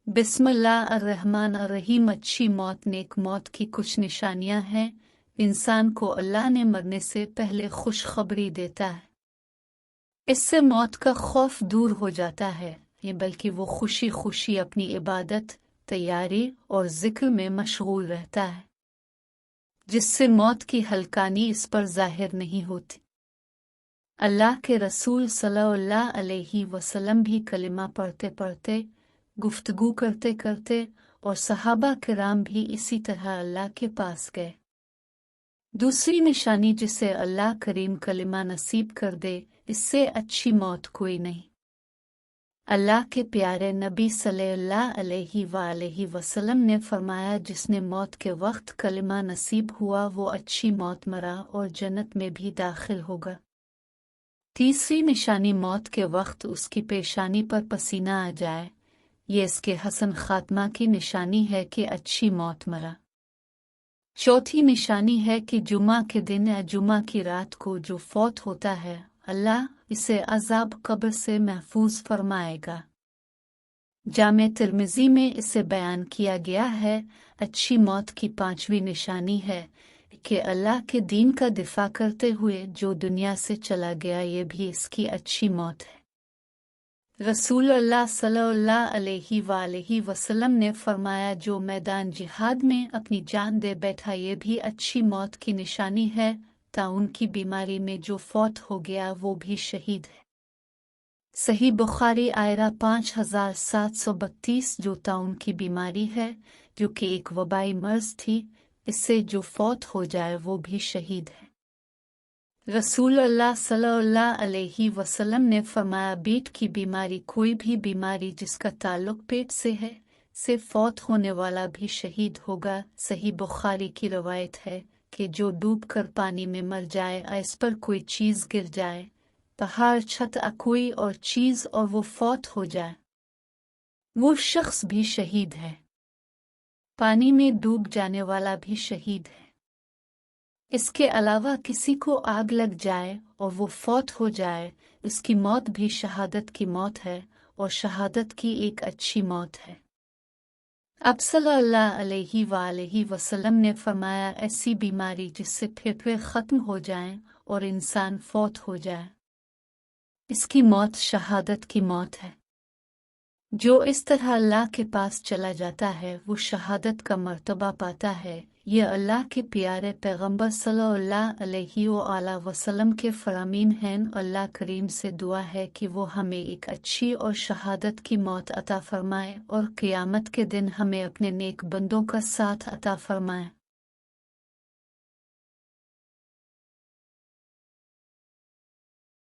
बिस्मिल्लाहिर्रहमानिर्रहीम। अच्छी मौत नेक मौत की कुछ निशानियां हैं। इंसान को अल्लाह ने मरने से पहले खुशखबरी देता है। इससे मौत का खौफ दूर हो जाता है, बल्कि वो खुशी खुशी अपनी इबादत, तैयारी और जिक्र में मशगूल रहता है, जिससे मौत की हल्कानी इस पर जाहिर नहीं होती। अल्लाह के रसूल सल्लल्लाहु अलैहि वसल्लम भी कलिमा पढ़ते पढ़ते, गुफ्तगू करते करते और सहाबा किराम भी इसी तरह अल्लाह के पास गए। दूसरी निशानी जिसे अल्लाह करीम कलिमा नसीब कर दे, इससे अच्छी मौत कोई नहीं। अल्लाह के प्यारे नबी सल्लल्लाहु अलैहि वसल्लम ने फरमाया, जिसने मौत के वक्त कलिमा नसीब हुआ वो अच्छी मौत मरा और जन्नत में भी दाखिल होगा। तीसरी निशानी मौत के वक्त उसकी पेशानी पर पसीना आ जाए, ये इसके हसन खात्मा की निशानी है कि अच्छी मौत मरा। चौथी निशानी है कि जुमा के दिन या जुमा की रात को जो फौत होता है, अल्लाह इसे अजाब कब्र से महफूज फरमाएगा। जामे तिर्मिज़ी में इसे बयान किया गया है। अच्छी मौत की पांचवी निशानी है कि अल्लाह के दीन का दिफा करते हुए जो दुनिया से चला गया, ये भी इसकी अच्छी मौत है। रसूलुल्लाह सल्लल्लाहु अलैहि वसल्लम ने फरमाया, जो मैदान जिहाद में अपनी जान दे बैठा, ये भी अच्छी मौत की निशानी है। ताउन की बीमारी में जो फौत हो गया वो भी शहीद है। सही बुखारी आयरा 5732। जो ताउन की बीमारी है, जो कि एक वबाई मर्ज थी, इससे जो फौत हो जाए वो भी शहीद है। रसूलुल्लाह सल्लल्लाहु अलैहि वसल्लम ने फरमाया, पेट की बीमारी, कोई भी बीमारी जिसका ताल्लुक पेट से है, से फौत होने वाला भी शहीद होगा। सही बुखारी की रवायत है कि जो डूबकर पानी में मर जाए, इस पर कोई चीज़ गिर जाए, पहाड़, छत, कोई और चीज़, और वो फौत हो जाए, वो शख्स भी शहीद है। पानी में डूब जाने वाला भी शहीद है। इसके अलावा किसी को आग लग जाए और वो फौत हो जाए, उसकी मौत भी शहादत की मौत है, और शहादत की एक अच्छी मौत है। अब सल्लल्लाहु अलैहि वसल्लम ने फरमाया, ऐसी बीमारी जिससे फेफड़े ख़त्म हो जाएं और इंसान फौत हो जाए, इसकी मौत शहादत की मौत है। जो इस तरह अल्लाह के पास चला जाता है वो शहादत का मर्तबा पाता है। ये अल्लाह के प्यारे पैगंबर सल्लल्लाहु अलैहि वसल्लम के फरामीन हैं। अल्लाह करीम से दुआ है कि वो हमें एक अच्छी और शहादत की मौत अता फरमाए और क़यामत के दिन हमें अपने नेक बंदों का साथ अता फरमाए।